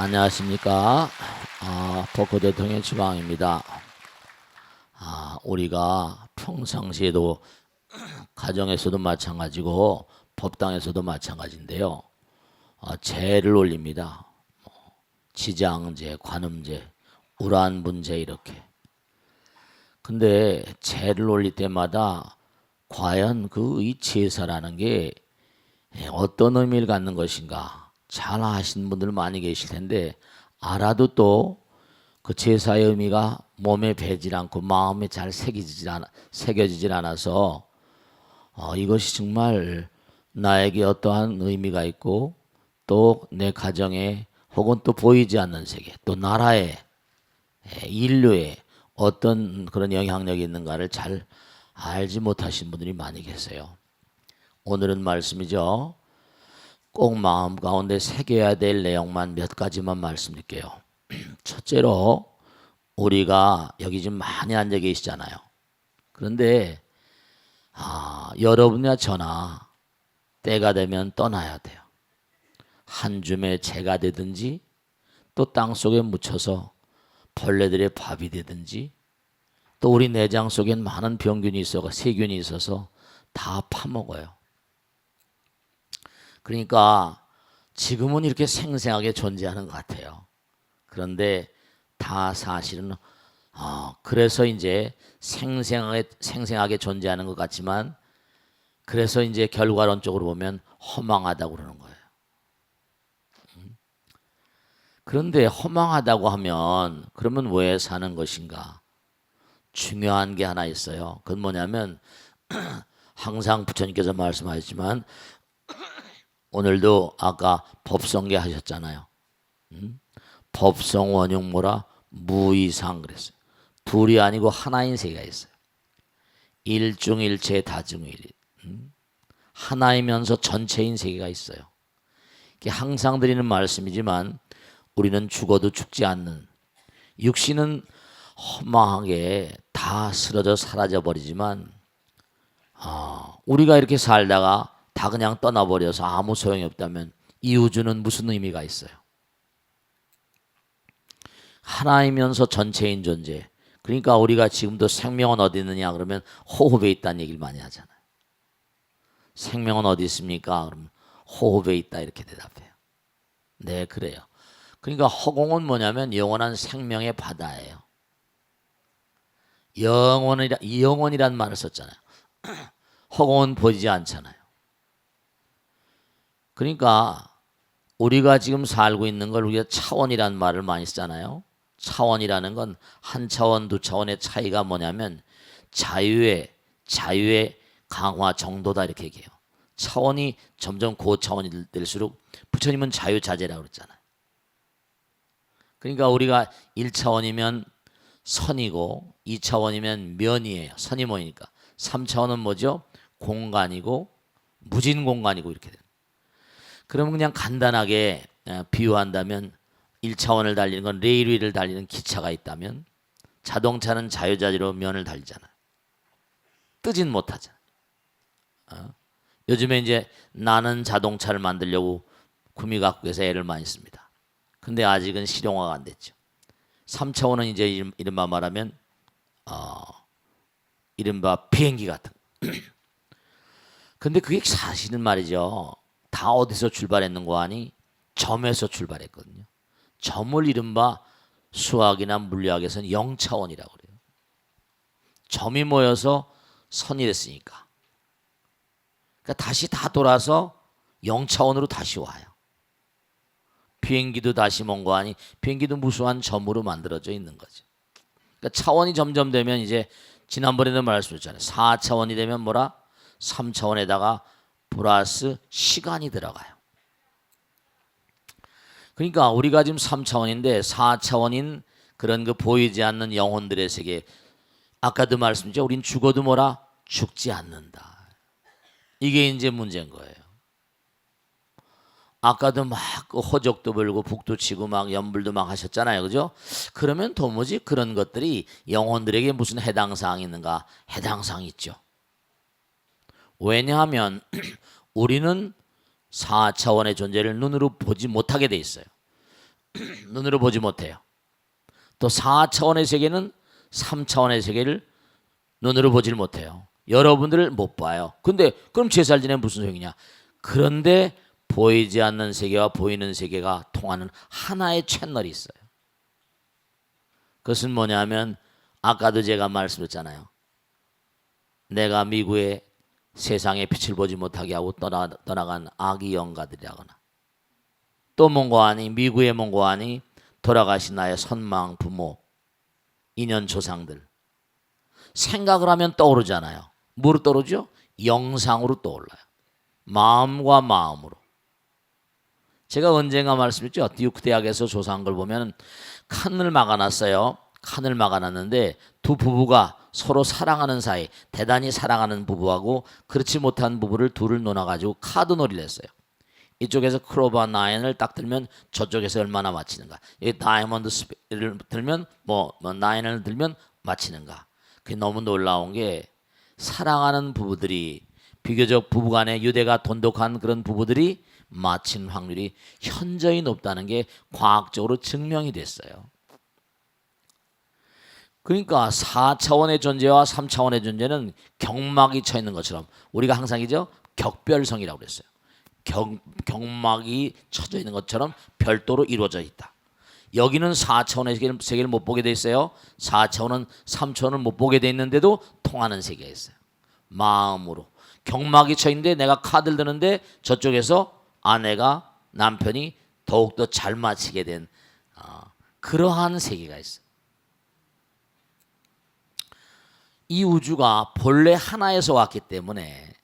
안녕하십니까. 법코 대통령 지광입니다. 우리가 평상시에도 가정에서도 마찬가지고 법당에서도 마찬가지인데요. 제를 올립니다. 지장제, 관음제, 우란분제 이렇게. 근데 제를 올릴 때마다 과연 그 이 제사라는 게 어떤 의미를 갖는 것인가 잘 아시는 분들 많이 계실 텐데 알아도 또 그 제사의 의미가 몸에 배질 않고 마음에 잘 새겨지질 않아서 이것이 정말 나에게 어떠한 의미가 있고 또 내 가정에 혹은 또 보이지 않는 세계 또 나라에 인류에 어떤 그런 영향력이 있는가를 잘 알지 못하신 분들이 많이 계세요. 오늘은 말씀이죠. 꼭 마음 가운데 새겨야 될 내용만 몇 가지만 말씀드릴게요. 첫째로 우리가 여기 지금 많이 앉아 계시잖아요. 그런데 여러분이나 저나 때가 되면 떠나야 돼요. 한 줌의 재가 되든지 또 땅속에 묻혀서 벌레들의 밥이 되든지 또 우리 내장 속엔 많은 병균이 있어서 세균이 있어서 다 파먹어요. 그러니까 지금은 이렇게 생생하게 존재하는 것 같아요. 그런데 다 사실은 그래서 이제 생생하게 존재하는 것 같지만 그래서 이제 결과론적으로 보면 허망하다고 그러는 거예요. 그런데 허망하다고 하면 그러면 왜 사는 것인가? 중요한 게 하나 있어요. 그건 뭐냐면 항상 부처님께서 말씀하셨지만 오늘도 아까 법성계 하셨잖아요. 법성 원흉 뭐라 무이상 그랬어요. 둘이 아니고 하나인 세계가 있어요. 일중일체 다중일. 하나이면서 전체인 세계가 있어요. 이게 항상 드리는 말씀이지만 우리는 죽어도 죽지 않는 육신은 허망하게 다 쓰러져 사라져 버리지만 우리가 이렇게 살다가 다 그냥 떠나버려서 아무 소용이 없다면 이 우주는 무슨 의미가 있어요? 하나이면서 전체인 존재. 그러니까 우리가 지금도 생명은 어디 있느냐 그러면 호흡에 있다는 얘기를 많이 하잖아요. 생명은 어디 있습니까? 그러면 호흡에 있다 이렇게 대답해요. 네, 그래요. 그러니까 허공은 뭐냐면 영원한 생명의 바다예요. 영원이란 말을 썼잖아요. 허공은 보이지 않잖아요. 그러니까 우리가 지금 살고 있는 걸 우리가 차원이란 말을 많이 쓰잖아요. 차원이라는 건 한 차원, 두 차원의 차이가 뭐냐면 자유의 강화 정도다 이렇게 얘기해요. 차원이 점점 고차원이 될수록 부처님은 자유자재라고 그랬잖아요. 그러니까 우리가 1차원이면 선이고 2차원이면 면이에요. 선이 뭐니까. 3차원은 뭐죠? 공간이고 무진공간이고 이렇게 돼요. 그러면 그냥 간단하게 비유한다면 1차원을 달리는 건 레일 위를 달리는 기차가 있다면 자동차는 자유자재로 면을 달리잖아요. 뜨진 못하잖아요. 요즘에 이제 나는 자동차를 만들려고 구미각국에서 애를 많이 씁니다. 근데 아직은 실용화가 안 됐죠. 3차원은 이제 이른바 말하면 이른바 비행기 같은 근데 그게 사실은 말이죠. 다 어디서 출발했는고 하니 점에서 출발했거든요. 점을 이른바 수학이나 물리학에서는 0차원이라고 그래요. 점이 모여서 선이 됐으니까. 그러니까 다시 다 돌아서 0차원으로 다시 와요. 비행기도 다시 먼 거 아니 비행기도 무수한 점으로 만들어져 있는 거죠. 그러니까 차원이 점점 되면 이제 지난번에도 말씀드렸잖아요. 4차원이 되면 뭐라? 3차원에다가 플러스 시간이 들어가요. 그러니까 우리가 지금 3차원인데 4차원인 그런 그 보이지 않는 영혼들의 세계. 아까도 말씀드렸죠. 우린 죽어도 뭐라? 죽지 않는다. 이게 이제 문제인 거예요. 아까도 막 호적도 불고 북도 치고 막 연불도 막 하셨잖아요. 그죠? 그러면 도무지 그런 것들이 영혼들에게 무슨 해당 사항이 있는가? 해당 사항이 있죠. 왜냐하면 우리는 4차원의 존재를 눈으로 보지 못하게 돼 있어요. 눈으로 보지 못해요. 또 4차원의 세계는 3차원의 세계를 눈으로 보질 못해요. 여러분들을 못 봐요. 근데 그럼 제살 지내면 무슨 소용이냐? 그런데 보이지 않는 세계와 보이는 세계가 통하는 하나의 채널이 있어요. 그것은 뭐냐면 아까도 제가 말씀드렸잖아요. 내가 미국에 세상의 빛을 보지 못하게 하고 떠나간 아기 영가들이라거나 또 몽고하니 미국의 몽고하니 돌아가신 나의 선망 부모 인연 조상들 생각을 하면 떠오르잖아요. 뭐로 떠오르죠? 영상으로 떠올라요. 마음과 마음으로. 제가 언젠가 말씀했죠. 듀크 대학에서 조사한 걸 보면 칸을 막아놨어요. 칸을 막아놨는데 두 부부가 서로 사랑하는 사이, 대단히 사랑하는 부부하고 그렇지 못한 부부를 둘을 놓아가지고 카드 놀이를 했어요. 이쪽에서 크로바 9을 딱 들면 저쪽에서 얼마나 맞히는가. 이 다이아몬드 스를 들면 뭐 9을 들면 맞히는가. 그게 너무 놀라운 게 사랑하는 부부들이 비교적 부부간에 유대가 돈독한 그런 부부들이 맞힌 확률이 현저히 높다는 게 과학적으로 증명이 됐어요. 그러니까 4차원의 존재와 3차원의 존재는 경막이 쳐 있는 것처럼 우리가 항상이죠. 격별성이라고 그랬어요. 경막이 쳐져 있는 것처럼 별도로 이루어져 있다. 여기는 4차원의 세계를 못 보게 돼 있어요. 4차원은 3차원을 못 보게 돼 있는데도 통하는 세계가 있어요. 마음으로. 경막이 쳐 있는데 내가 카드를 드는데 저쪽에서 아내가 남편이 더욱더 잘 맞히게 된 그러한 세계가 있어요. 이 우주가 본래 하나에서 왔기 때문에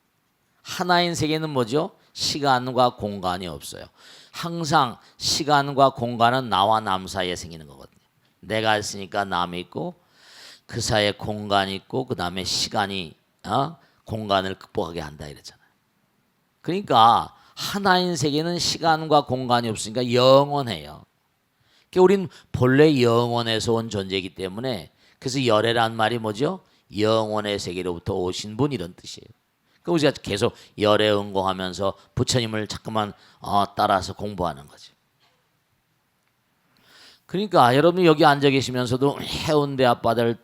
하나인 세계는 뭐죠? 시간과 공간이 없어요. 항상 시간과 공간은 나와 남 사이에 생기는 거거든요. 내가 있으니까 남이 있고 그 사이에 공간이 있고 그 다음에 시간이 공간을 극복하게 한다 이랬잖아요. 그러니까 하나인 세계는 시간과 공간이 없으니까 영원해요. 그러니까 우린 본래 영원에서 온 존재이기 때문에 그래서 열애란 말이 뭐죠? 영원의 세계로부터 오신 분 이런 뜻이에요. 그러니까 우리가 계속 열애 응고하면서 부처님을 자꾸만 따라서 공부하는 거죠. 그러니까 여러분 여기 앉아 계시면서도 해운대 앞바다를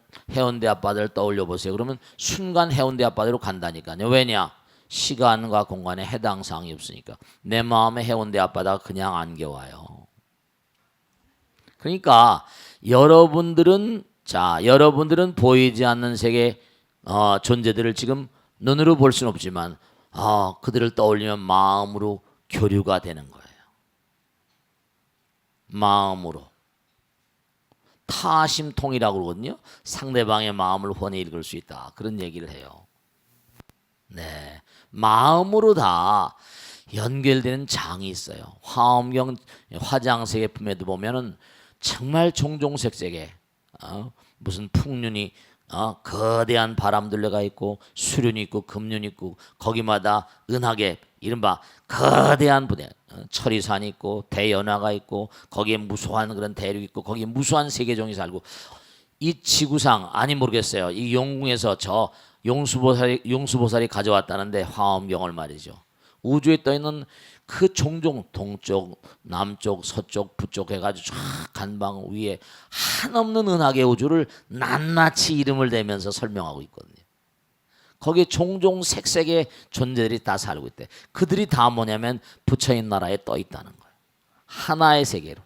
떠올려 보세요. 그러면 순간 해운대 앞바다로 간다니까요. 왜냐? 시간과 공간에 해당 사항이 없으니까. 내 마음에 해운대 앞바다가 그냥 안겨와요. 그러니까 여러분들은 보이지 않는 세계 존재들을 지금 눈으로 볼 수는 없지만 그들을 떠올리면 마음으로 교류가 되는 거예요. 마음으로. 타심통이라고 그러거든요. 상대방의 마음을 훤히 읽을 수 있다. 그런 얘기를 해요. 네, 마음으로 다 연결되는 장이 있어요. 화엄경 화장세계품에도 보면은 정말 종종색색에 무슨 풍륜이 거대한 바람들레가 있고 수륜이 있고 금륜이 있고 거기마다 은하계 이른바 거대한 부대 철이산이 있고 대연화가 있고 거기에 무수한 그런 대륙이 있고 거기에 무수한 세계종이 살고 이 지구상 아니 모르겠어요. 이 용궁에서 저 용수보살이 가져왔다는데 화엄경을 말이죠. 우주에 떠 있는 그 종종 동쪽, 남쪽, 서쪽, 북쪽 해가지고 쫙 간방 위에 한없는 은하계 우주를 낱낱이 이름을 대면서 설명하고 있거든요. 거기에 종종 색색의 존재들이 다 살고 있대. 그들이 다 뭐냐면 부처님 나라에 떠 있다는 거예요. 하나의 세계로.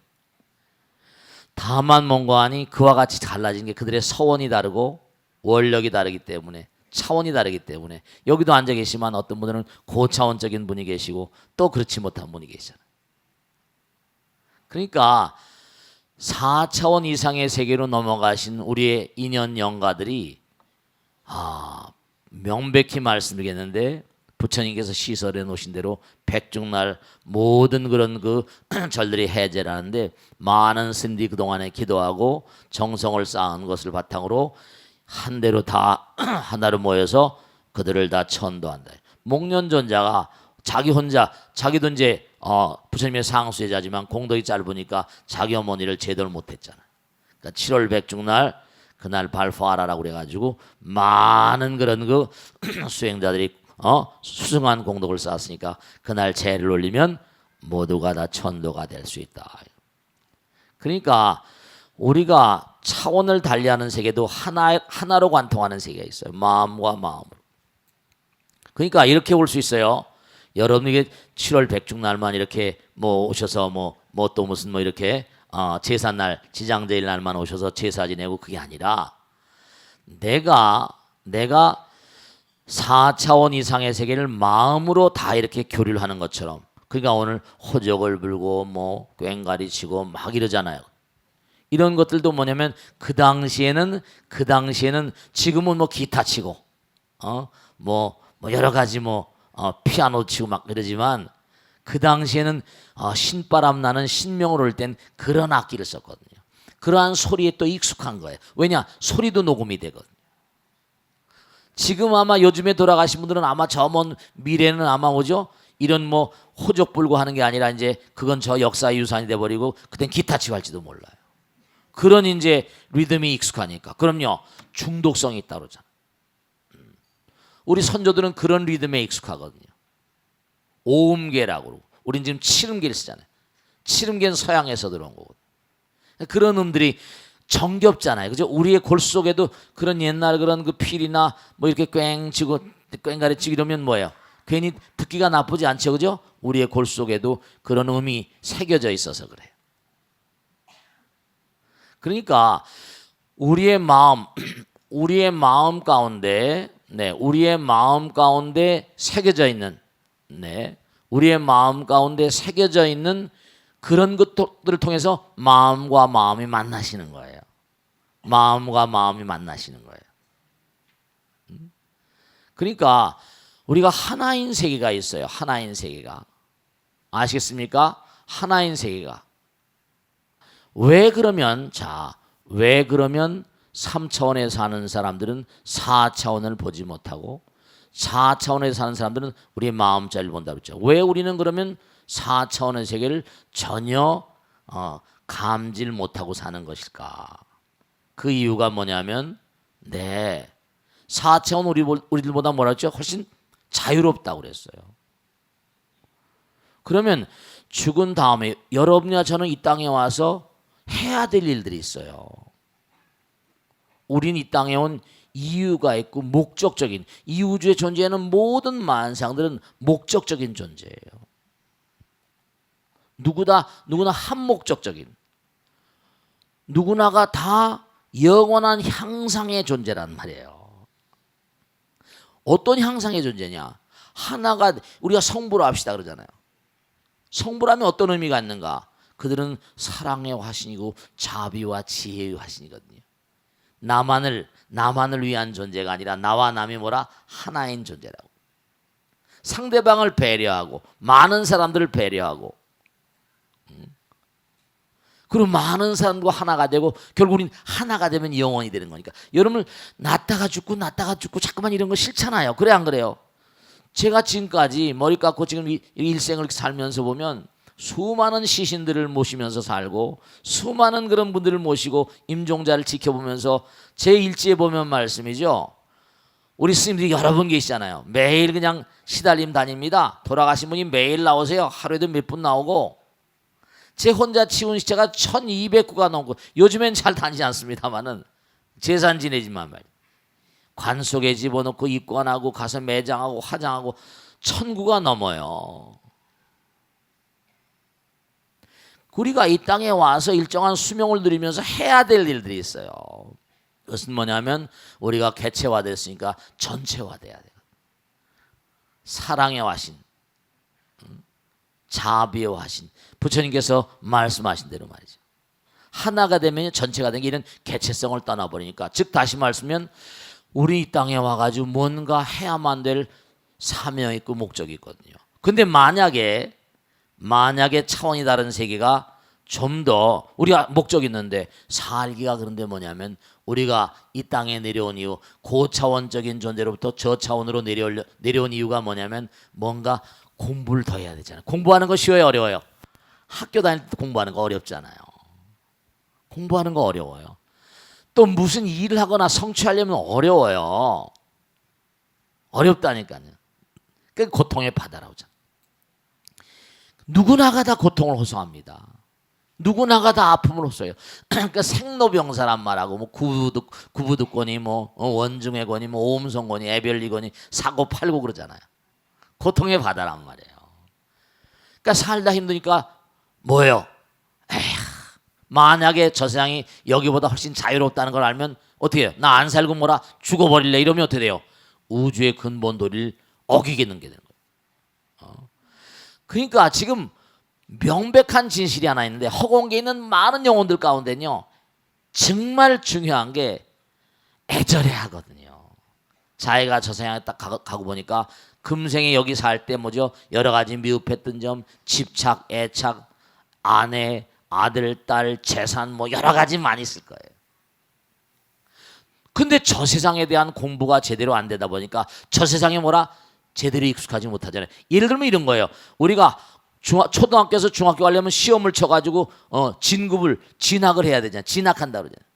다만 뭔가 하니 그와 같이 달라진 게 그들의 서원이 다르고 원력이 다르기 때문에 차원이 다르기 때문에 여기도 앉아 계시지만 어떤 분들은 고차원적인 분이 계시고 또 그렇지 못한 분이 계시잖아요. 그러니까 4차원 이상의 세계로 넘어가신 우리의 인연 영가들이 명백히 말씀드리겠는데 부처님께서 시설해 놓으신 대로 백중날 모든 그런 그 절들이 해제라는데 많은 스님들이 그동안에 기도하고 정성을 쌓은 것을 바탕으로 한 대로 다 하나로 모여서 그들을 다 천도한다. 목련존자가 자기 혼자 자기도 이제 부처님의 상수제자지만 공덕이 짧으니까 자기 어머니를 제대로 못했잖아. 그러니까 7월 백중날 그날 발포하라라고 그래가지고 많은 그런 그 수행자들이 수승한 공덕을 쌓았으니까 그날 제를 올리면 모두가 다 천도가 될 수 있다. 그러니까 우리가 차원을 달리하는 세계도 하나로 관통하는 세계가 있어요. 마음과 마음으로. 그러니까 이렇게 올 수 있어요. 여러분에게 7월 백중날만 이렇게 뭐 오셔서 뭐 또 무슨 뭐 이렇게 제삿날 지장제일 날만 오셔서 제사 지내고 그게 아니라 내가 4차원 이상의 세계를 마음으로 다 이렇게 교류를 하는 것처럼, 그러니까 오늘 호적을 불고 뭐 꽹가리 치고 막 이러잖아요. 이런 것들도 뭐냐면 그 당시에는 지금은 뭐 기타 치고 뭐 여러 가지 피아노 치고 막 그러지만 그 당시에는 신바람 나는 신명을 올 땐 그런 악기를 썼거든요. 그러한 소리에 또 익숙한 거예요. 왜냐? 소리도 녹음이 되거든요. 지금 아마 요즘에 돌아가신 분들은 아마 저 먼 미래는 아마 오죠. 이런 뭐 호적 불고 하는 게 아니라 이제 그건 저 역사의 유산이 돼 버리고 그땐 기타 치고 할지도 몰라요. 그런 이제 리듬이 익숙하니까. 그럼요. 중독성이 있다 그러잖아요. 우리 선조들은 그런 리듬에 익숙하거든요. 오음계라고 그러고, 우린 지금 칠음계를 쓰잖아요. 칠음계는 서양에서 들어온 거거든요. 그런 음들이 정겹잖아요. 그죠? 우리의 골 속에도 그런 옛날 그런 그 필이나 뭐 이렇게 꽹 치고 꽹가리 치고 이러면 뭐예요? 괜히 듣기가 나쁘지 않죠. 그죠? 우리의 골 속에도 그런 음이 새겨져 있어서 그래요. 그러니까 우리의 마음 가운데, 우리의 마음 가운데 새겨져 있는, 우리의 마음 가운데 새겨져 있는 그런 것들을 통해서 마음과 마음이 만나시는 거예요. 마음과 마음이 만나시는 거예요. 그러니까 우리가 하나인 세계가 있어요. 하나인 세계가. 아시겠습니까? 하나인 세계가. 왜 그러면 3차원에 사는 사람들은 4차원을 보지 못하고 4차원에 사는 사람들은 우리의 마음자리를 본다 그랬죠. 왜 우리는 그러면 4차원의 세계를 전혀 감지를 못하고 사는 것일까? 그 이유가 뭐냐면 4차원 우리들보다 뭐라 했죠? 훨씬 자유롭다고 그랬어요. 그러면 죽은 다음에 여러분이나 저는 이 땅에 와서 해야 될 일들이 있어요. 우린 이 땅에 온 이유가 있고 목적적인, 이 우주에 존재하는 모든 만상들은 목적적인 존재예요. 누구나 한목적적인, 누구나가 다 영원한 향상의 존재란 말이에요. 어떤 향상의 존재냐? 하나가, 우리가 성부로 합시다 그러잖아요. 성부라면 어떤 의미가 있는가? 그들은 사랑의 화신이고 자비와 지혜의 화신이거든요. 나만을 위한 존재가 아니라 나와 남이 하나인 존재라고. 상대방을 배려하고 많은 사람들을 배려하고, 그리고 많은 사람과 하나가 되고 결국 우린 하나가 되면 영원히 되는 거니까. 여러분 낳다가 죽고 자꾸만 이런 거 싫잖아요. 그래 안 그래요? 제가 지금까지 머리 깎고 지금 일생을 살면서 보면 수많은 시신들을 모시면서 살고 수많은 그런 분들을 모시고 임종자를 지켜보면서 제 일지에 보면 말씀이죠. 우리 스님들이 여러 분 계시잖아요. 매일 그냥 시달림 다닙니다. 돌아가신 분이 매일 나오세요. 하루에도 몇 분 나오고. 제 혼자 치운 시체가 1200구가 넘고, 요즘엔 잘 다니지 않습니다만은 재산 지내지만 말이에요. 관 속에 집어넣고 입관하고 가서 매장하고 화장하고 1000구가 넘어요. 우리가 이 땅에 와서 일정한 수명을 누리면서 해야 될 일들이 있어요. 그것은 뭐냐면 우리가 개체화됐으니까 전체화돼야 돼요. 사랑의 화신, 자비의 화신, 부처님께서 말씀하신 대로 말이죠. 하나가 되면 전체가 되는 게 이런 개체성을 떠나버리니까, 즉 다시 말씀하면 우리 이 땅에 와가지고 뭔가 해야만 될 사명이 있고 목적이 있거든요. 근데 만약에 차원이 다른 세계가 좀 더 우리가 목적이 있는데 살기가, 그런데 뭐냐면 우리가 이 땅에 내려온 이유, 고차원적인 존재로부터 저차원으로 내려온 이유가 뭐냐면 뭔가 공부를 더 해야 되잖아요. 공부하는 거 쉬워요, 어려워요? 학교 다닐 때 공부하는 거 어렵잖아요. 공부하는 거 어려워요. 또 무슨 일을 하거나 성취하려면 어려워요. 어렵다니까요. 그 고통의 바다라고 하잖아요. 누구나가 다 고통을 호소합니다. 누구나가 다 아픔을 없어요. 그러니까 생로병사란 말하고 뭐 구부득권이 뭐 원중해권이 뭐 오음성권이 애별리권이 사고 팔고 그러잖아요. 고통의 바다란 말이에요. 그러니까 살다 힘드니까 뭐예요? 에휴, 만약에 저 세상이 여기보다 훨씬 자유롭다는 걸 알면 어떻게 해요? 나 안 살고 뭐라 죽어버릴래 이러면 어떻게 돼요? 우주의 근본 도리를 어기게 되는 거예요. 그러니까 지금 명백한 진실이 하나 있는데 허공에 있는 많은 영혼들 가운데는요 정말 중요한 게 애절해야 하거든요. 자기가 저 세상에 딱 가고 보니까 금생에 여기 살 때 뭐죠? 여러 가지 미흡했던 점, 집착, 애착, 아내, 아들, 딸, 재산 뭐 여러 가지 많이 있을 거예요. 근데 저 세상에 대한 공부가 제대로 안 되다 보니까 저 세상에 뭐라 제대로 익숙하지 못하잖아요. 예를 들면 이런 거예요. 우리가 초등학교에서 중학교 가려면 시험을 쳐가지고 진학을 해야 되잖아요. 진학한다 그러잖아요.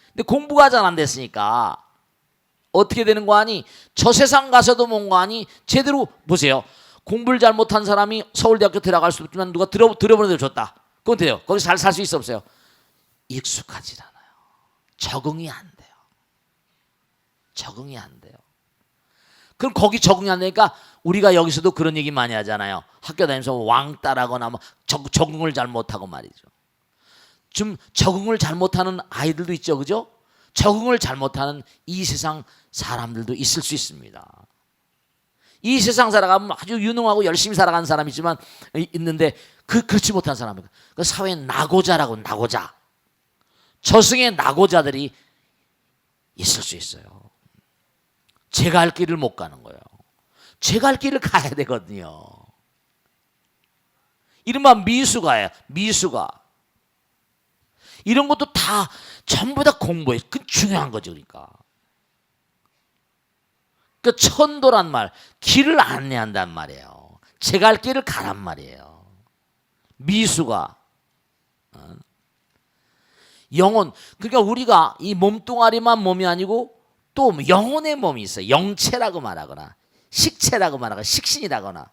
근데 공부가 잘 안 됐으니까 어떻게 되는 거 아니? 저 세상 가서도 뭔가 아니? 제대로 보세요. 공부를 잘못한 사람이 서울대학교 들어갈 수 없지만 누가 들어보는 대로 줬다. 그건 돼요. 거기서 잘 살 수 있어 없어요? 익숙하지 않아요. 적응이 안 돼요. 적응이 안 돼요. 그럼 거기 적응이 안 되니까 우리가 여기서도 그런 얘기 많이 하잖아요. 학교 다니면서 왕따라거나 뭐 적응을 잘못하고 말이죠. 좀 적응을 잘못하는 아이들도 있죠, 그죠? 적응을 잘못하는 이 세상 사람들도 있을 수 있습니다. 이 세상 살아가면 아주 유능하고 열심히 살아가는 사람이 있는데 그렇지 못한 사람이에요. 그 사회에 낙오자라고 낙오자. 저승의 낙오자들이 있을 수 있어요. 제가 할 길을 못 가는 거예요. 제가 할 길을 가야 되거든요. 이른바 미수가예요. 미수가. 이런 것도 다 전부 다 공부해. 그 중요한 거죠. 그러니까. 그 천도란 말, 길을 안내한단 말이에요. 제가 할 길을 가란 말이에요. 미수가. 영혼. 그러니까 우리가 이 몸뚱아리만 몸이 아니고 또 영혼의 몸이 있어요. 영체라고 말하거나 식체라고 말하거나 식신이라거나.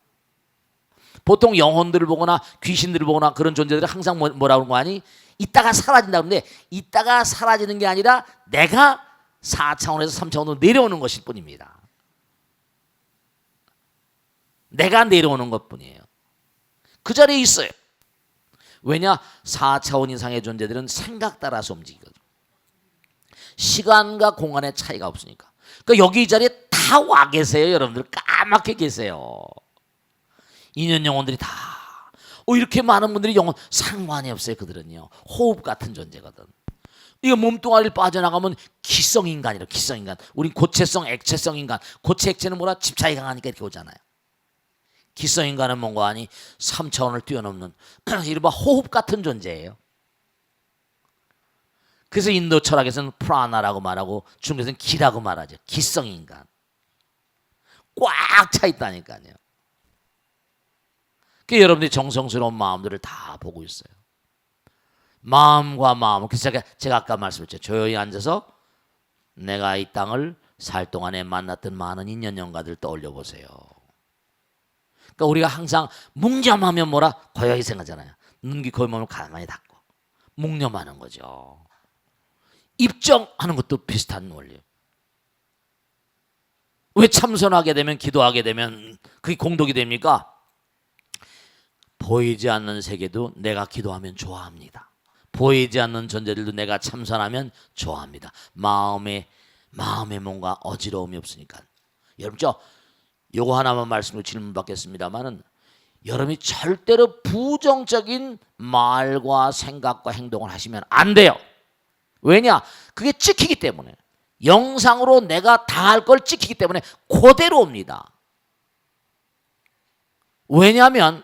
보통 영혼들을 보거나 귀신들을 보거나 그런 존재들이 항상 뭐라고 하는 거 아니? 이따가 사라진다 그러는데 이따가 사라지는 게 아니라 내가 4차원에서 3차원으로 내려오는 것일 뿐입니다. 내가 내려오는 것뿐이에요. 그 자리에 있어요. 왜냐? 4차원 이상의 존재들은 생각 따라서 움직이거든요. 시간과 공간의 차이가 없으니까. 그러니까 여기 이 자리에 다 와 계세요. 여러분들 까맣게 계세요. 인연 영혼들이 다. 이렇게 많은 분들이 영혼 상관이 없어요. 그들은요. 호흡 같은 존재거든. 이거 몸뚱아리를 빠져나가면 기성인간이라. 기성인간. 우린 고체성, 액체성 인간. 고체, 액체는 뭐라? 집착이 강하니까 이렇게 오잖아요. 기성인간은 뭔가 아니 3차원을 뛰어넘는 이른바 호흡 같은 존재예요. 그래서 인도 철학에서는 프라나라고 말하고 중국에서는 기라고 말하죠. 기성인간. 꽉 차 있다니까요. 그 여러분들이 정성스러운 마음들을 다 보고 있어요. 마음과 마음. 그래서 제가 아까 말씀드렸죠. 조용히 앉아서 내가 이 땅을 살 동안에 만났던 많은 인연영가들 떠올려 보세요. 그러니까 우리가 항상 묵념하면 뭐라? 고요히 생각하잖아요. 눈, 귀, 코, 몸을 가만히 닫고 묵념하는 거죠. 입정하는 것도 비슷한 원리예요. 왜 참선하게 되면 기도하게 되면 그게 공덕이 됩니까? 보이지 않는 세계도 내가 기도하면 좋아합니다. 보이지 않는 존재들도 내가 참선하면 좋아합니다. 마음에 뭔가 어지러움이 없으니까. 여러분 요거 하나만 말씀으로 질문 받겠습니다만은 여러분이 절대로 부정적인 말과 생각과 행동을 하시면 안 돼요. 왜냐? 그게 찍히기 때문에. 영상으로 내가 당할 걸 찍히기 때문에 그대로 옵니다. 왜냐하면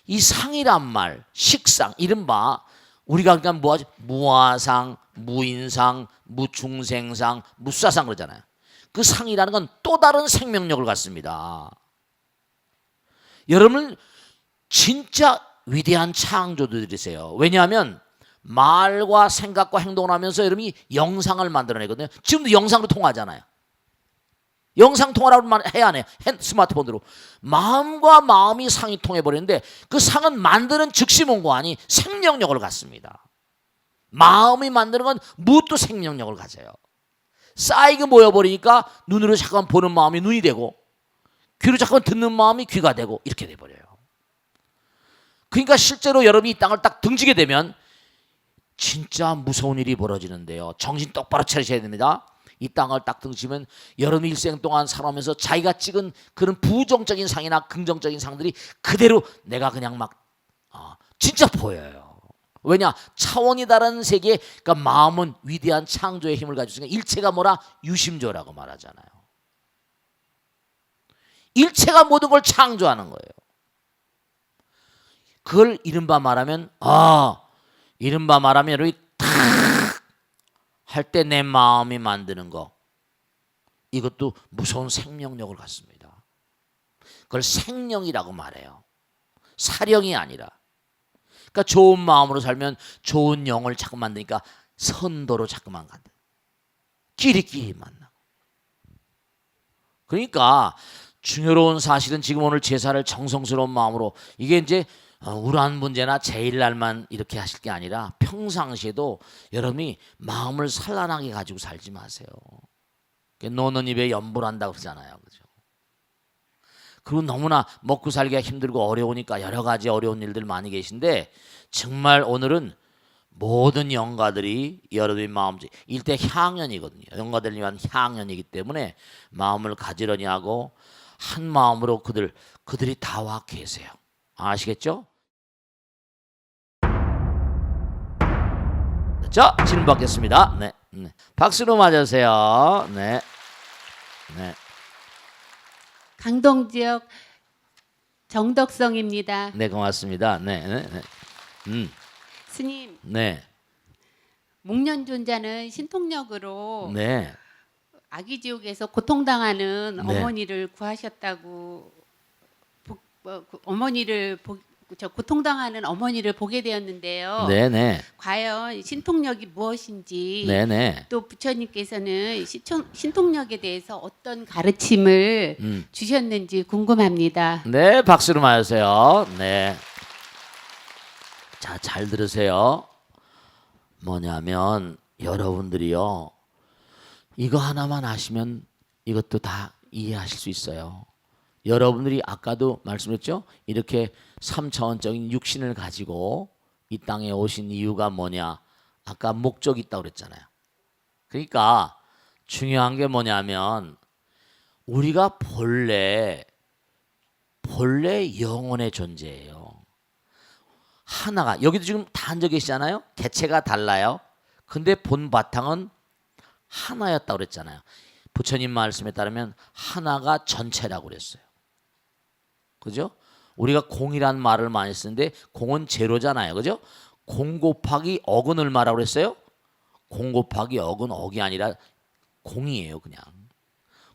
이 상이란 말, 식상, 이른바 우리가 그냥 뭐하지? 무아상, 무인상, 무중생상, 무사상 그러잖아요. 그 상이라는 건 또 다른 생명력을 갖습니다. 여러분 진짜 위대한 창조주들이세요. 왜냐하면 말과 생각과 행동을 하면서 여러분이 영상을 만들어내거든요. 지금도 영상으로 통하잖아요. 영상 통화라고 해야 안 해. 스마트폰으로. 마음과 마음이 상이 통해버리는데 그 상은 만드는 즉시 문고아니 생명력을 갖습니다. 마음이 만드는 건 무엇도 생명력을 가져요. 쌓이게 모여버리니까 눈으로 잠깐 보는 마음이 눈이 되고 귀로 잠깐 듣는 마음이 귀가 되고 이렇게 돼버려요. 그러니까 실제로 여러분이 이 땅을 딱 등지게 되면 진짜 무서운 일이 벌어지는데요. 정신 똑바로 차리셔야 됩니다. 이 땅을 딱 등지면 여러분 일생 동안 살아오면서 자기가 찍은 그런 부정적인 상이나 긍정적인 상들이 그대로 내가 그냥 막 진짜 보여요. 왜냐? 차원이 다른 세계, 그러니까 마음은 위대한 창조의 힘을 가지고 있으니까 일체가 뭐라? 유심조라고 말하잖아요. 일체가 모든 걸 창조하는 거예요. 그걸 이른바 말하면 이렇게 탁 할 때 내 마음이 만드는 거, 이것도 무서운 생명력을 갖습니다. 그걸 생령이라고 말해요. 사령이 아니라. 그러니까 좋은 마음으로 살면 좋은 영을 자꾸 만드니까 선도로 자꾸만 간다. 끼리끼리 만나고. 그러니까 중요로운 사실은 지금 오늘 제사를 정성스러운 마음으로, 이게 이제 우란 문제나 제일날만 이렇게 하실 게 아니라 평상시에도 여러분이 마음을 산란하게 가지고 살지 마세요. 노는 입에 염불한다고 그러잖아요. 그죠? 그리고 너무나 먹고 살기가 힘들고 어려우니까 여러 가지 어려운 일들 많이 계신데, 정말 오늘은 모든 영가들이 여러분의 마음, 일대 향연이거든요. 영가들을 위한 향연이기 때문에 마음을 가지런히 하고 한 마음으로 그들이 다 와 계세요. 아시겠죠? 자, 질문 받겠습니다. 네. 박수로 맞으세요. 네. 강동 지역 정덕성입니다. 네, 고맙습니다. 네. 스님, 네. 목련존자는 신통력으로 네. 아기 지옥에서 고통당하는 네. 어머니를 구하셨다고, 고통당하는 어머니를 보게 되었는데요. 네. 과연 신통력이 무엇인지, 네. 또 부처님께서는 신통력에 대해서 어떤 가르침을 주셨는지 궁금합니다. 네, 박수로 맞으세요. 네. 자, 잘 들으세요. 뭐냐면 여러분들이요, 이거 하나만 아시면 이것도 다 이해하실 수 있어요. 여러분들이 아까도 말씀했죠? 이렇게 3차원적인 육신을 가지고 이 땅에 오신 이유가 뭐냐? 아까 목적이 있다고 그랬잖아요. 그러니까 중요한 게 뭐냐면 우리가 본래 영혼의 존재예요. 하나가, 여기도 지금 다 앉아 계시잖아요. 개체가 달라요. 근데 본 바탕은 하나였다고 그랬잖아요. 부처님 말씀에 따르면 하나가 전체라고 그랬어요. 그죠? 우리가 공이란 말을 많이 쓰는데 공은 제로잖아요. 그죠? 공 곱하기 억은 얼마라고 그랬어요? 공 곱하기 억은 억이 아니라 공이에요. 그냥.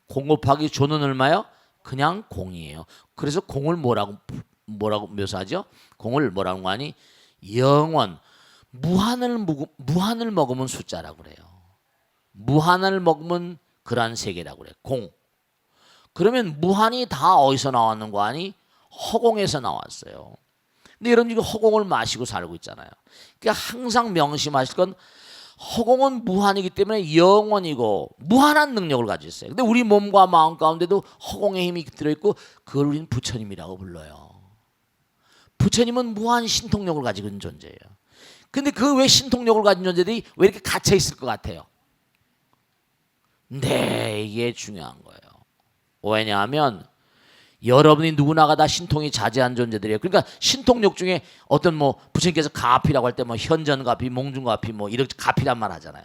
공 곱하기 조는 얼마요? 그냥 공이에요. 그래서 공을 뭐라고 묘사하죠? 공을 뭐라고 하니? 영원. 무한을 먹으면 숫자라고 그래요. 무한을 먹으면 그런 세계라고 그래요. 공. 그러면 무한이 다 어디서 나왔는 거 아니? 허공에서 나왔어요. 근데 여러분 이거 허공을 마시고 살고 있잖아요. 그러니까 항상 명심하실 건 허공은 무한이기 때문에 영원이고 무한한 능력을 가지고 있어요. 근데 우리 몸과 마음 가운데도 허공의 힘이 들어있고 그걸 우리는 부처님이라고 불러요. 부처님은 무한 신통력을 가지고 있는 존재예요. 근데 그 왜 신통력을 가진 존재들이 왜 이렇게 갇혀 있을 것 같아요? 네, 이게 중요한 거예요. 왜냐하면 여러분이 누구나가 다 신통이 자제한 존재들이에요. 그러니까 신통력 중에 어떤 부처님께서 가피라고 할 때 현전가피, 몽중가피 이렇게 가피란 말 하잖아요.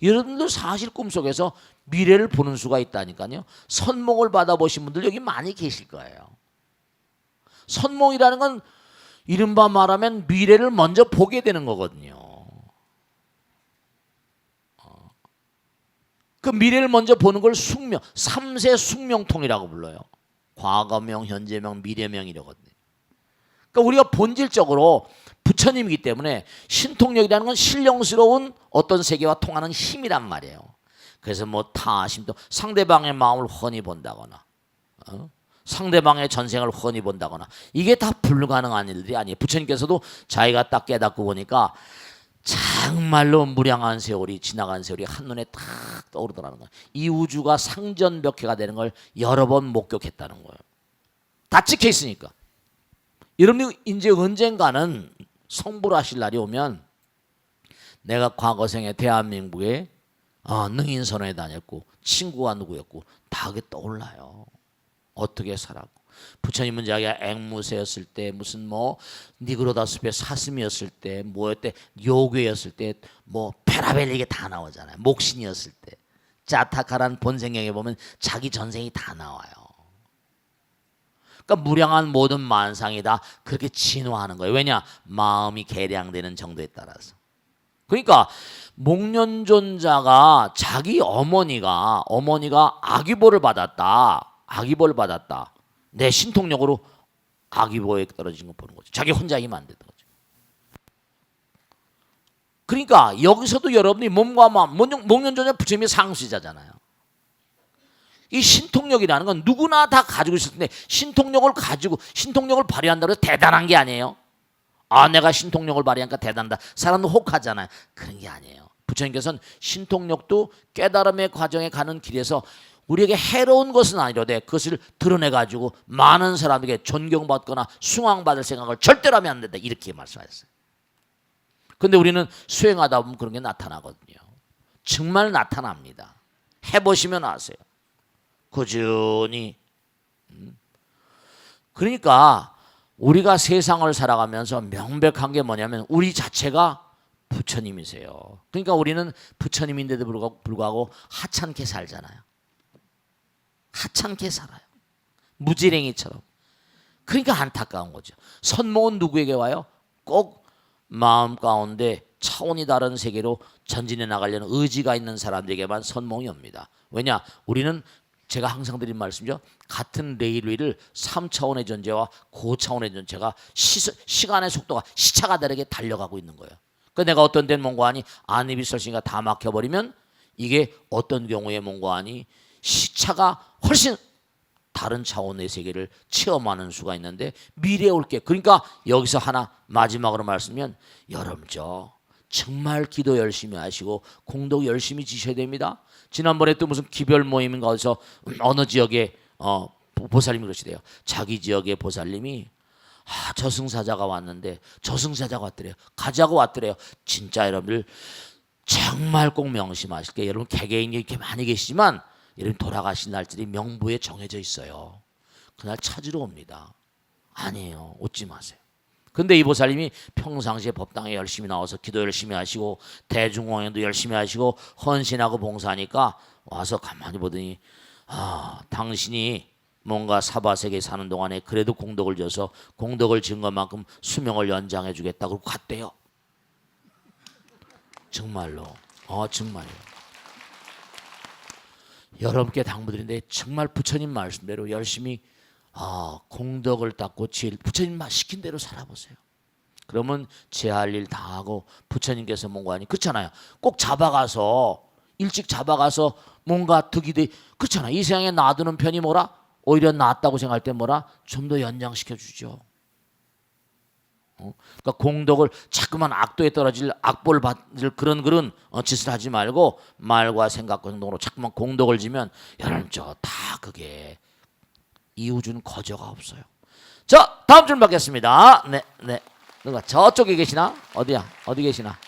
여러분들 사실 꿈속에서 미래를 보는 수가 있다니까요. 선몽을 받아보신 분들 여기 많이 계실 거예요. 선몽이라는 건 이른바 말하면 미래를 먼저 보게 되는 거거든요. 그 미래를 먼저 보는 걸 숙명, 3세 숙명통이라고 불러요. 과거명, 현재명, 미래명 이러거든요. 그러니까 우리가 본질적으로 부처님이기 때문에 신통력이라는 건 신령스러운 어떤 세계와 통하는 힘이란 말이에요. 그래서 뭐 타심도 상대방의 마음을 훤히 본다거나 상대방의 전생을 훤히 본다거나 이게 다 불가능한 일들이 아니에요. 부처님께서도 자기가 딱 깨닫고 보니까 정말로 무량한 세월이 지나간 세월이 한눈에 딱 떠오르더라는 거예요. 이 우주가 상전벽해가 되는 걸 여러 번 목격했다는 거예요. 다 찍혀 있으니까. 여러분이 이제 언젠가는 성불하실 날이 오면 내가 과거생에 대한민국에 능인선언에 다녔고 친구가 누구였고 다 그게 떠올라요. 어떻게 살았고 부처님은 자기가 앵무새였을 때 무슨 뭐 니그로다 숲의 사슴이었을 때 뭐였대 요괴였을 때 뭐 페라벨 이게 다 나오잖아요. 목신이었을 때 자타카란 본생경에 보면 자기 전생이 다 나와요. 그러니까 무량한 모든 만상이 다 그렇게 진화하는 거예요. 왜냐? 마음이 개량되는 정도에 따라서. 그러니까 목련존자가 자기 어머니가 아기보를 받았다. 내 신통력으로 아기보에 떨어진 거 보는 거죠. 자기 혼자 힘 안 되는 거죠. 그러니까 여기서도 여러분이 몸과 마음, 목련존자 부처님이 상수자잖아요. 이 신통력이라는 건 누구나 다 가지고 있을 텐데 신통력을 발휘한다고 해서 대단한 게 아니에요. 내가 신통력을 발휘하니까 대단하다. 사람도 혹하잖아요. 그런 게 아니에요. 부처님께서는 신통력도 깨달음의 과정에 가는 길에서 우리에게 해로운 것은 아니로되 그것을 드러내가지고 많은 사람에게 존경받거나 숭앙받을 생각을 절대로 하면 안 된다. 이렇게 말씀하셨어요. 근데 우리는 수행하다 보면 그런 게 나타나거든요. 정말 나타납니다. 해보시면 아세요. 꾸준히. 그러니까 우리가 세상을 살아가면서 명백한 게 뭐냐면 우리 자체가 부처님이세요. 그러니까 우리는 부처님인데도 불구하고 하찮게 살잖아요. 하찮게 살아요. 무지랭이처럼. 그러니까 안타까운 거죠. 선몽은 누구에게 와요? 꼭 마음 가운데 차원이 다른 세계로 전진해 나가려는 의지가 있는 사람들에게만 선몽이 옵니다. 왜냐? 우리는 제가 항상 드린 말씀이죠. 같은 레일 위를 3차원의 존재와 고차원의 존재가 시간의 속도가 시차가 다르게 달려가고 있는 거예요. 그러니까 내가 어떤 데는 뭔가하니 안이 비설신가 다 막혀버리면 이게 어떤 경우에 뭔가하니 시차가 훨씬 다른 차원의 세계를 체험하는 수가 있는데 미래에 올게. 그러니까 여기서 하나 마지막으로 말씀면 여러분 정말 기도 열심히 하시고 공덕 열심히 지셔야 됩니다. 지난번에 또 무슨 기별 모임인가 어디서 어느 지역에 보살님이 그러시대요. 자기 지역의 보살님이 저승사자가 왔는데 저승사자가 왔더래요. 가자고 왔더래요. 진짜 여러분들 정말 꼭 명심하실게요. 여러분 개개인이 이렇게 많이 계시지만 여러분 돌아가신 날짜리 명부에 정해져 있어요. 그날 찾으러 옵니다. 아니에요. 웃지 마세요. 근데 이 보살님이 평상시에 법당에 열심히 나와서 기도 열심히 하시고 대중공연도 열심히 하시고 헌신하고 봉사하니까 와서 가만히 보더니 당신이 뭔가 사바세계에 사는 동안에 그래도 공덕을 져서 공덕을 지은 것만큼 수명을 연장해 주겠다고 갔대요. 정말로. 정말요. 여러분께 당부드린데 정말 부처님 말씀대로 열심히 공덕을 닦고 부처님 시킨 대로 살아보세요. 그러면 제 할 일 다 하고 부처님께서 뭔가 하니 그렇잖아요. 꼭 일찍 잡아가서 뭔가 득이 돼 그렇잖아요. 이 세상에 놔두는 편이 뭐라? 오히려 낫다고 생각할 때 뭐라? 좀 더 연장시켜 주죠. 그러니까 공덕을 자꾸만 악도에 떨어질 악보를 받을 그런 짓을 하지 말고 말과 생각과 행동으로 자꾸만 공덕을 지면 여러분 다 그게 이 우주는 거저가 없어요. 자, 다음 줄 받겠습니다. 네. 누가 저쪽에 계시나? 어디야? 어디 계시나?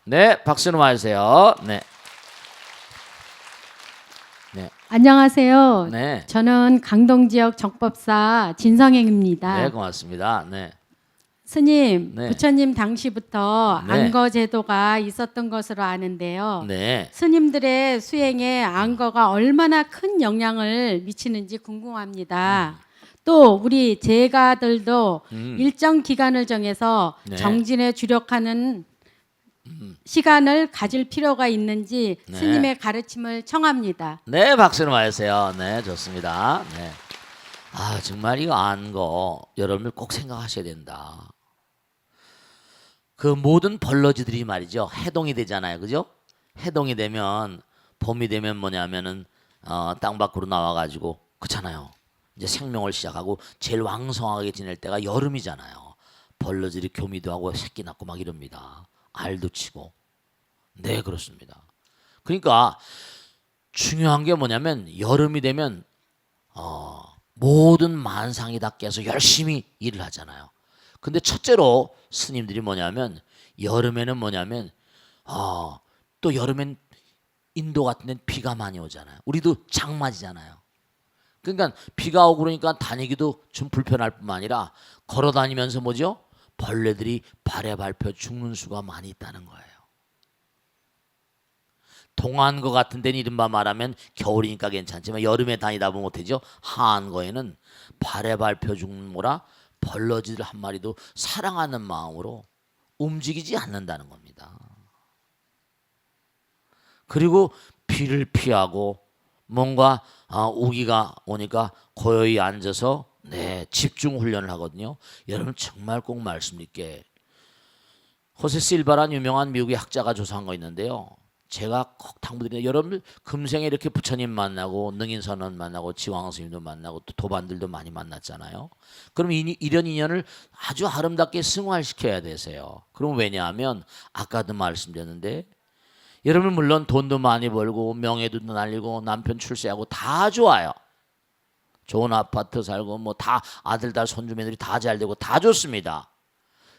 네, 박수 좀 해주세요. 네. 안녕하세요. 네. 저는 강동 지역 정법사 진성행입니다. 네, 고맙습니다. 네. 스님, 네. 부처님 당시부터 네. 안거 제도가 있었던 것으로 아는데요. 네. 스님들의 수행에 안거가 얼마나 큰 영향을 미치는지 궁금합니다. 또 우리 제가들도 일정 기간을 정해서 네. 정진에 주력하는 시간을 가질 필요가 있는지 네. 스님의 가르침을 청합니다. 네, 박수를 맞으세요. 네, 좋습니다. 네. 정말 이거 안거 여러분들 꼭 생각하셔야 된다. 그 모든 벌러지들이 말이죠. 해동이 되잖아요. 그죠? 해동이 되면 봄이 되면 뭐냐면은 땅 밖으로 나와가지고 그렇잖아요. 이제 생명을 시작하고 제일 왕성하게 지낼 때가 여름이잖아요. 벌레들이 교미도 하고 새끼 낳고 막 이럽니다. 알도 치고. 네, 그렇습니다. 그러니까 중요한 게 뭐냐면 여름이 되면 모든 만상이 다 깨서 열심히 일을 하잖아요. 근데 첫째로 스님들이 뭐냐면 여름에는 뭐냐면 또 여름엔 인도 같은 데는 비가 많이 오잖아요. 우리도 장마지잖아요. 그러니까 비가 오고 그러니까 다니기도 좀 불편할 뿐만 아니라 걸어 다니면서 뭐죠? 벌레들이 발에 밟혀 죽는 수가 많이 있다는 거예요. 동한 거 같은 데는 이른바 말하면 겨울이니까 괜찮지만 여름에 다니다 보면 어때죠? 하한 거에는 발에 밟혀 죽는 뭐라 벌러지들 한 마리도 사랑하는 마음으로 움직이지 않는다는 겁니다. 그리고 비를 피하고 뭔가 우기가 오니까 고요히 앉아서 집중 훈련을 하거든요. 여러분 정말 꼭 말씀드릴게. 호세 실바라는 유명한 미국의 학자가 조사한 거 있는데요. 제가 꼭 당부드리는데 여러분들 금생에 이렇게 부처님 만나고 능인선원 만나고 지왕 스님도 만나고 또 도반들도 많이 만났잖아요. 그럼 이런 인연을 아주 아름답게 승화시켜야 되세요. 그럼 왜냐하면 아까도 말씀드렸는데 여러분 물론 돈도 많이 벌고 명예도 날리고 남편 출세하고 다 좋아요. 좋은 아파트 살고 뭐 다 아들 딸 손주 며느리 다 잘 되고 다 좋습니다.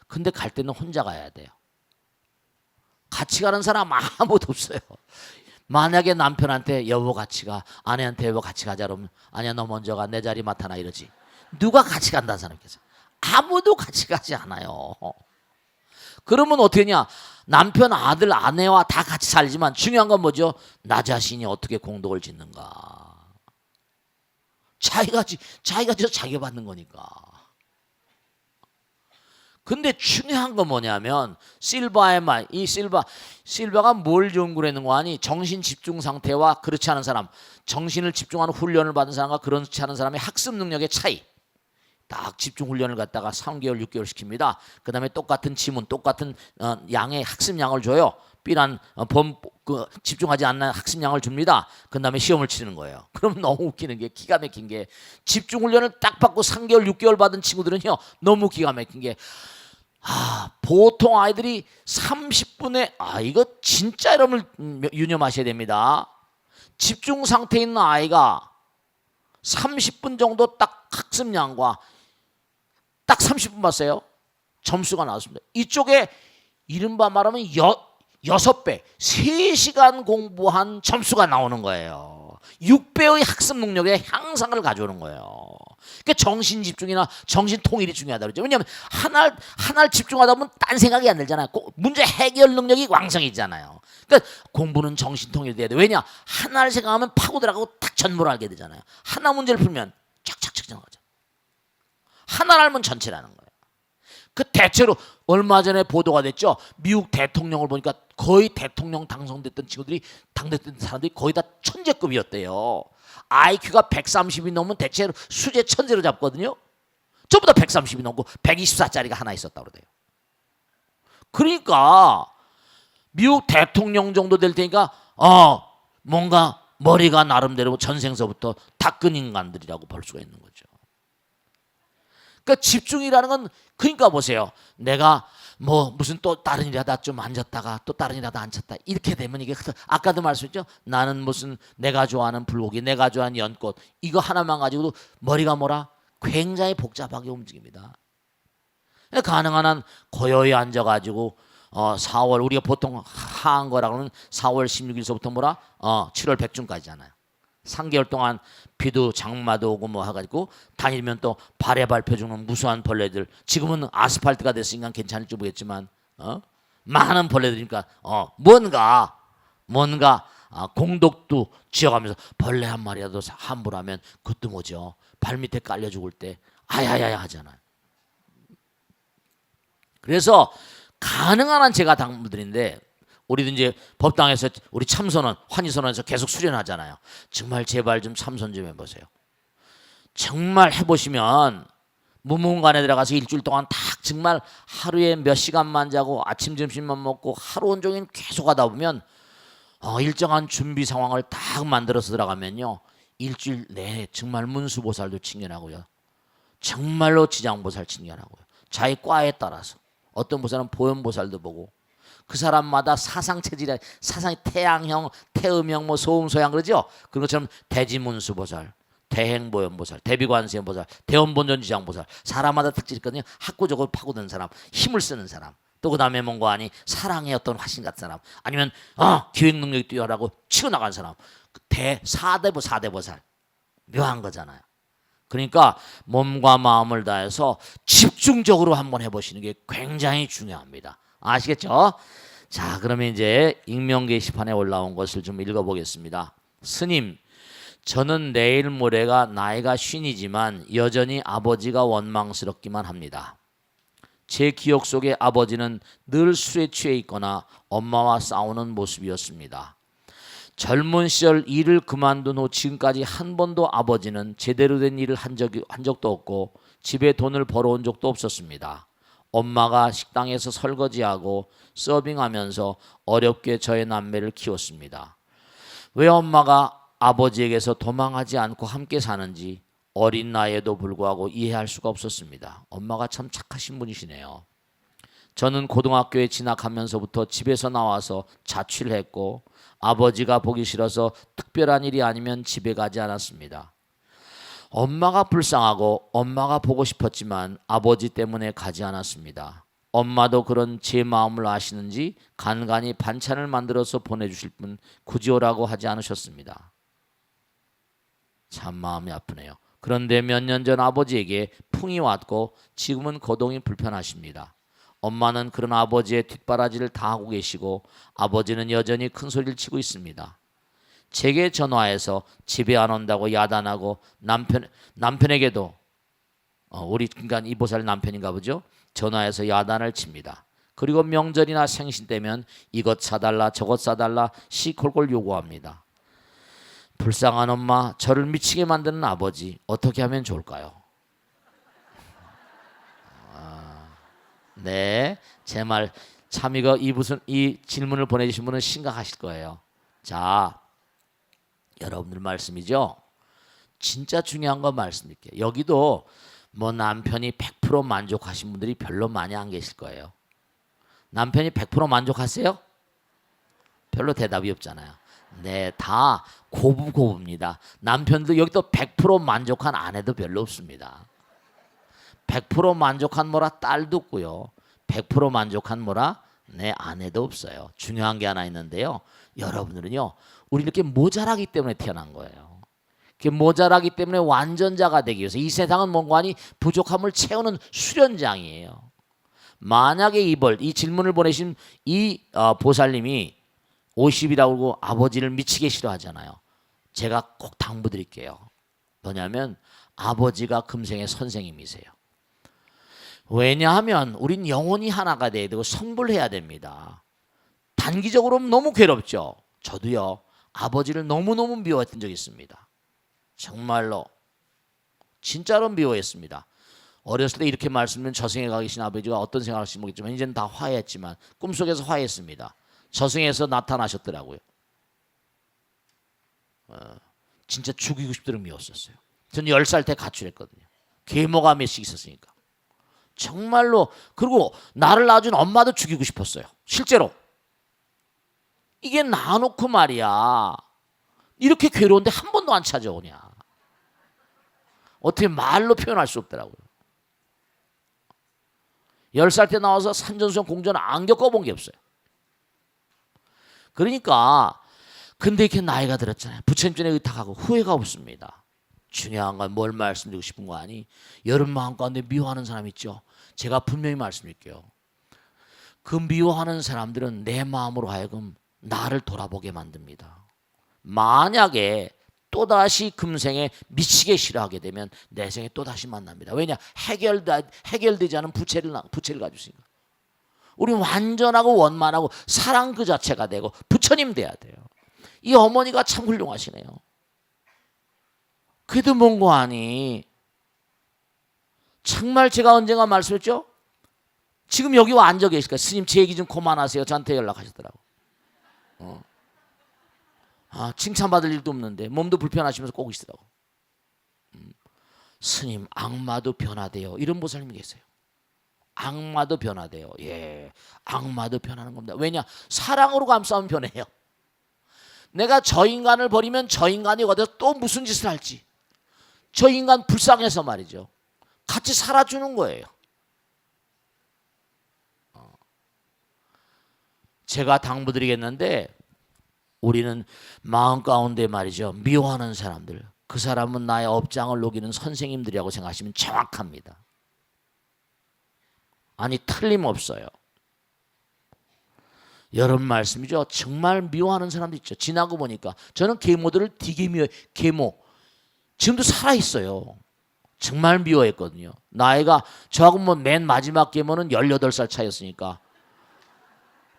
근데 갈 때는 혼자 가야 돼요. 같이 가는 사람 아무도 없어요. 만약에 남편한테 여보 같이 가, 아내한테 여보 같이 가자 그러면 아니야 너 먼저 가, 내 자리 맡아나 이러지. 누가 같이 간다는 사람께서 아무도 같이 가지 않아요. 그러면 어떻게 하냐? 남편, 아들, 아내와 다 같이 살지만 중요한 건 뭐죠? 나 자신이 어떻게 공덕을 짓는가. 자기가 저 자기 받는 거니까. 근데 중요한 건 뭐냐면 실바의 말, 이 실바가 뭘 연구를 거 아니? 정신 집중 상태와 그렇지 않은 사람, 정신을 집중하는 훈련을 받은 사람과 그렇지 않은 사람의 학습 능력의 차이. 딱 집중 훈련을 갖다가 3개월, 6개월 시킵니다. 그 다음에 똑같은 지문, 똑같은 양의 학습량을 줘요. 삐란 집중하지 않는 학습량을 줍니다. 그 다음에 시험을 치르는 거예요. 그럼 너무 웃기는 게 기가 막힌 게 집중 훈련을 딱 받고 3개월, 6개월 받은 친구들은요 너무 기가 막힌 게 보통 아이들이 30분에 이거 진짜 여러분 유념하셔야 됩니다. 집중 상태에 있는 아이가 30분 정도 딱 학습량과 딱 30분 봤어요. 점수가 나왔습니다. 이쪽에 이른바 말하면 6배, 3시간 공부한 점수가 나오는 거예요. 6배의 학습 능력의 향상을 가져오는 거예요. 그러니까 정신 집중이나 정신 통일이 중요하다 그러죠. 왜냐하면 하나를 집중하다 보면 딴 생각이 안 들잖아요. 문제 해결 능력이 왕성이잖아요. 그러니까 공부는 정신 통일이 돼야 돼. 왜냐? 하나를 생각하면 파고 들어가고 딱 전부를 알게 되잖아요. 하나 문제를 풀면 쫙쫙쫙 지나가죠. 하나를 알면 전체라는 거예요. 그 대체로 얼마 전에 보도가 됐죠. 미국 대통령을 보니까 거의 대통령 당선됐던 친구들이 당됐던 사람들이 거의 다 천재급이었대요. IQ가 130이 넘으면 대체로 수재 천재로 잡거든요. 전부 다 130이 넘고 124짜리가 하나 있었다고 그래요. 그러니까 미국 대통령 정도 될 테니까 뭔가 머리가 나름대로 전생서부터 닦은 인간들이라고 볼 수가 있는 거죠. 그러니까 집중이라는 건 그러니까 보세요. 내가 무슨 또 다른 일 하다 좀 앉았다가 또 다른 일 하다 앉았다 이렇게 되면 이게 아까도 말씀했죠. 나는 무슨 내가 좋아하는 불고기, 내가 좋아하는 연꽃 이거 하나만 가지고도 머리가 굉장히 복잡하게 움직입니다. 가능한 한 고요히 앉아가지고 4월 우리가 보통 하한 거라고 하면 4월 16일서부터 7월 백중까지잖아요. 3개월 동안 비도 장마도 오고 해가지고 다니면 또 발에 밟혀 죽는 무수한 벌레들. 지금은 아스팔트가 됐으니까 괜찮을지 모르겠지만 많은 벌레들이니까 뭔가 공덕도 지어가면서 벌레 한 마리라도 함부로 하면 그것도 뭐죠. 발밑에 깔려 죽을 때 아야야야 하잖아요. 그래서 가능한 한 제가 당부드리는데 우리도 이제 법당에서 우리 참선원, 환희선원에서 계속 수련하잖아요. 정말 제발 좀 참선 좀 해보세요. 정말 해보시면 무문관에 들어가서 일주일 동안 딱 정말 하루에 몇 시간만 자고 아침 점심만 먹고 하루 온종일 계속 하다 보면 일정한 준비 상황을 딱 만들어서 들어가면요, 일주일 내내 정말 문수보살도 친견하고요, 정말로 지장보살 친견하고요, 자기 과에 따라서 어떤 보살은 보현보살도 보고, 그 사람마다 사상 체질에 사상이 태양형, 태음형, 뭐 소음소양 그러죠. 그런 것처럼 대지문수보살, 대행보현보살, 대비관세음보살, 대원본전지장보살, 사람마다 특질이 있거든요. 학구적으로 파고드는 사람, 힘을 쓰는 사람, 또 그 다음에 뭔가 아니 사랑의 어떤 화신 같은 사람, 아니면 기획 능력이 뛰어나고 치고 나간 사람, 사대보살 묘한 거잖아요. 그러니까 몸과 마음을 다해서 집중적으로 한번 해보시는 게 굉장히 중요합니다. 아시겠죠? 자, 그러면 이제 익명 게시판에 올라온 것을 좀 읽어보겠습니다. 스님, 저는 내일 모레가 나이가 50이지만 여전히 아버지가 원망스럽기만 합니다. 제 기억 속에 아버지는 늘 술에 취해 있거나 엄마와 싸우는 모습이었습니다. 젊은 시절 일을 그만둔 후 지금까지 한 번도 아버지는 제대로 된 일을 한 적도 없고 집에 돈을 벌어온 적도 없었습니다. 엄마가 식당에서 설거지하고 서빙하면서 어렵게 저의 남매를 키웠습니다. 왜 엄마가 아버지에게서 도망하지 않고 함께 사는지 어린 나이에도 불구하고 이해할 수가 없었습니다. 엄마가 참 착하신 분이시네요. 저는 고등학교에 진학하면서부터 집에서 나와서 자취를 했고 아버지가 보기 싫어서 특별한 일이 아니면 집에 가지 않았습니다. 엄마가 불쌍하고 엄마가 보고 싶었지만 아버지 때문에 가지 않았습니다. 엄마도 그런 제 마음을 아시는지 간간히 반찬을 만들어서 보내주실 분 굳이 오라고 하지 않으셨습니다. 참 마음이 아프네요. 그런데 몇 년 전 아버지에게 풍이 왔고 지금은 거동이 불편하십니다. 엄마는 그런 아버지의 뒷바라지를 다 하고 계시고 아버지는 여전히 큰 소리를 치고 있습니다. 제게 전화해서 집에 안 온다고 야단하고 남편에게도 우리 그러니까 이 보살 남편인가 보죠. 전화해서 야단을 칩니다. 그리고 명절이나 생신 때면 이것 사달라 저것 사달라 시콜콜 요구합니다. 불쌍한 엄마, 저를 미치게 만드는 아버지, 어떻게 하면 좋을까요? 네, 제 말 참 이거 이 질문을 보내주신 분은 심각하실 거예요. 자, 여러분들 말씀이죠. 진짜 중요한 거 말씀드릴게요. 여기도 뭐 남편이 100% 만족하신 분들이 별로 많이 안 계실 거예요. 남편이 100% 만족하세요? 별로 대답이 없잖아요. 네, 다 고부고부입니다. 남편도 여기도 100% 만족한 아내도 별로 없습니다. 100% 만족한 뭐라 딸도 없고요. 100% 만족한 뭐라 내 아내도 없어요. 중요한 게 하나 있는데요. 여러분들은요, 우리 이렇게 모자라기 때문에 태어난 거예요. 이렇게 모자라기 때문에 완전자가 되기 위해서 이 세상은 뭔가 하니 부족함을 채우는 수련장이에요. 만약에 이 질문을 보내신 이 보살님이 50이라고 아버지를 미치게 싫어하잖아요. 제가 꼭 당부드릴게요. 뭐냐면 아버지가 금생의 선생님이세요. 왜냐하면 우린 영혼이 하나가 돼야 되고 성불해야 됩니다. 단기적으로는 너무 괴롭죠. 저도요. 아버지를 너무너무 미워했던 적이 있습니다. 정말로 진짜로 미워했습니다. 어렸을 때 이렇게 말씀드리면 저승에 가 계신 아버지가 어떤 생각을 하실지 모르겠지만 이제는 다 화해했지만 꿈속에서 화해했습니다. 저승에서 나타나셨더라고요. 진짜 죽이고 싶도록 미웠었어요. 저는 10살 때 가출했거든요. 계모가 몇씩 있었으니까. 정말로. 그리고 나를 낳아준 엄마도 죽이고 싶었어요. 실제로. 이게 낳아놓고 말이야. 이렇게 괴로운데 한 번도 안 찾아오냐. 어떻게 말로 표현할 수 없더라고요. 10살 때 나와서 산전수전 공전 안 겪어본 게 없어요. 그러니까 근데 이렇게 나이가 들었잖아요. 부처님 전에 의탁하고 후회가 없습니다. 중요한 건 뭘 말씀드리고 싶은 거 아니? 여러분 마음 가운데 미워하는 사람 있죠? 제가 분명히 말씀드릴게요. 그 미워하는 사람들은 내 마음으로 하여금 나를 돌아보게 만듭니다. 만약에 또다시 금생에 미치게 싫어하게 되면 내생에 또다시 만납니다. 왜냐? 해결되지 않은 부채를 가지고 있으니까. 우리 완전하고 원만하고 사랑 그 자체가 되고 부처님 돼야 돼요. 이 어머니가 참 훌륭하시네요. 그래도 뭔고 하니 정말 제가 언젠가 말씀했죠. 지금 여기 와 앉아 계실까? 스님 제 얘기 좀 그만하세요. 저한테 연락하시더라고. 칭찬받을 일도 없는데 몸도 불편하시면서 꼭 있으라고. 스님, 악마도 변화돼요. 이런 보살님이 계세요. 악마도 변화돼요. 예, 악마도 변하는 겁니다. 왜냐? 사랑으로 감싸면 변해요. 내가 저 인간을 버리면 저 인간이 어디서 또 무슨 짓을 할지, 저 인간 불쌍해서 말이죠, 같이 살아주는 거예요. 제가 당부드리겠는데, 우리는 마음 가운데 말이죠, 미워하는 사람들, 그 사람은 나의 업장을 녹이는 선생님들이라고 생각하시면 정확합니다. 아니, 틀림없어요. 여러분 말씀이죠. 정말 미워하는 사람도 있죠. 지나고 보니까 저는 계모들을 되게 미워해요. 계모 지금도 살아있어요. 정말 미워했거든요. 나이가 저하고 뭐 맨 마지막 계모는 18살 차이였으니까,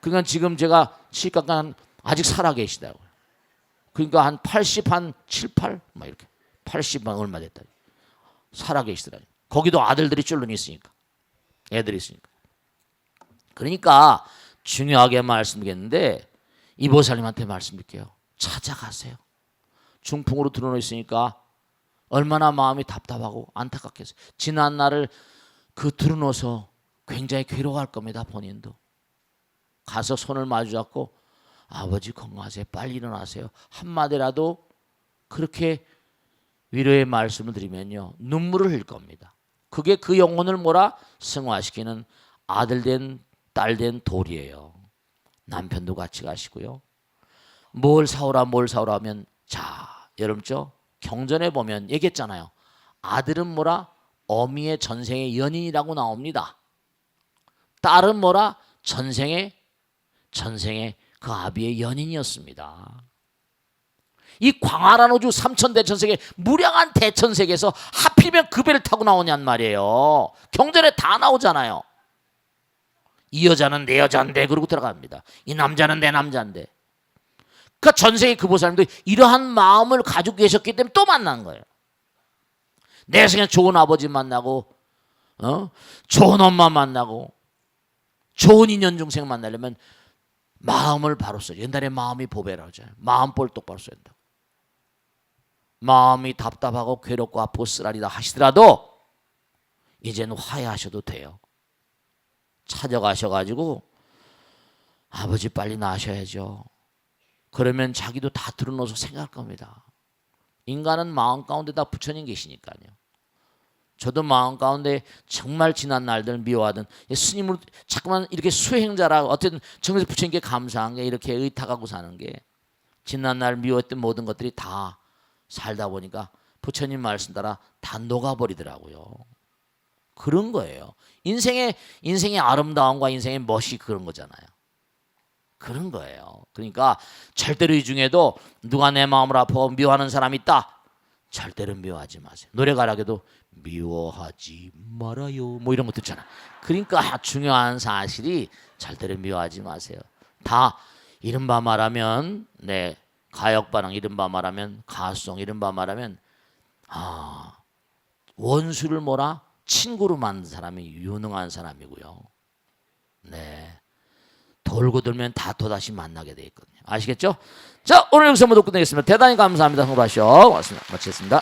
그러니까 지금 제가 치과관 아직 살아 계시다고요. 그러니까 한 80, 한 7, 8? 막 이렇게 80만 얼마 됐다. 살아 계시더라고요. 거기도 아들들이 쫄른 있으니까, 애들이 있으니까. 그러니까 중요하게 말씀드리겠는데, 이 보살님한테 말씀드릴게요. 찾아가세요. 중풍으로 들어놓여 있으니까 얼마나 마음이 답답하고 안타깝겠어요. 지난 날을 그 들어놓아서 굉장히 괴로워할 겁니다. 본인도. 가서 손을 마주 잡고 아버지 건강하세요. 빨리 일어나세요. 한마디라도 그렇게 위로의 말씀을 드리면요, 눈물을 흘릴 겁니다. 그게 그 영혼을 뭐라 승화시키는 아들 된 딸 된 돌이에요. 남편도 같이 가시고요. 뭘 사오라 하면, 자, 여러분죠, 경전에 보면 얘기했잖아요. 아들은 뭐라 어미의 전생의 연인이라고 나옵니다. 딸은 뭐라 전생의 그 아비의 연인이었습니다. 이 광활한 우주 삼천대천세계 무량한 대천세계에서 하필이면 그 배를 타고 나오냔 말이에요. 경전에 다 나오잖아요. 이 여자는 내 여자인데 그러고 들어갑니다. 이 남자는 내 남자인데. 그러니까 전생에 그 보살님도 이러한 마음을 가지고 계셨기 때문에 또 만난 거예요. 내 생에 좋은 아버지 만나고, 좋은 엄마 만나고, 좋은 인연 중생 만나려면 마음을 바로 써요. 옛날에 마음이 보배라고 하잖아요. 마음 볼 똑바로 써야 된다고. 마음이 답답하고 괴롭고 아프고 쓰라리다 하시더라도 이제는 화해하셔도 돼요. 찾아가셔가지고 아버지 빨리 나으셔야죠. 그러면 자기도 다 드러놓아서 생각할 겁니다. 인간은 마음 가운데다 부처님 계시니까요. 저도 마음 가운데 정말 지난 날들 미워하던 스님을 자꾸만 이렇게 수행자라, 어쨌든 정에서 부처님께 감사한 게, 이렇게 의탁하고 사는 게, 지난 날 미워했던 모든 것들이 다 살다 보니까 부처님 말씀 따라 다 녹아버리더라고요. 그런 거예요. 인생의 아름다움과 인생의 멋이 그런 거잖아요. 그런 거예요. 그러니까 절대로 이 중에도 누가 내 마음을 아파하고 미워하는 사람이 있다, 절대로 미워하지 마세요. 노래 가락에도 미워하지 말아요 뭐 이런 거 듣잖아. 그러니까 중요한 사실이 절대로 미워하지 마세요. 다 이른바 말하면, 네, 가역반응, 이른바 말하면 가수성, 이른바 말하면 원수를 뭐라 친구로 만든 사람이 유능한 사람이고요. 네, 돌고 돌면 다 또다시 만나게 돼 있거든요. 아시겠죠? 자, 오늘 여기서 모두 끝내겠습니다. 대단히 감사합니다. 성도하시오. 마치겠습니다.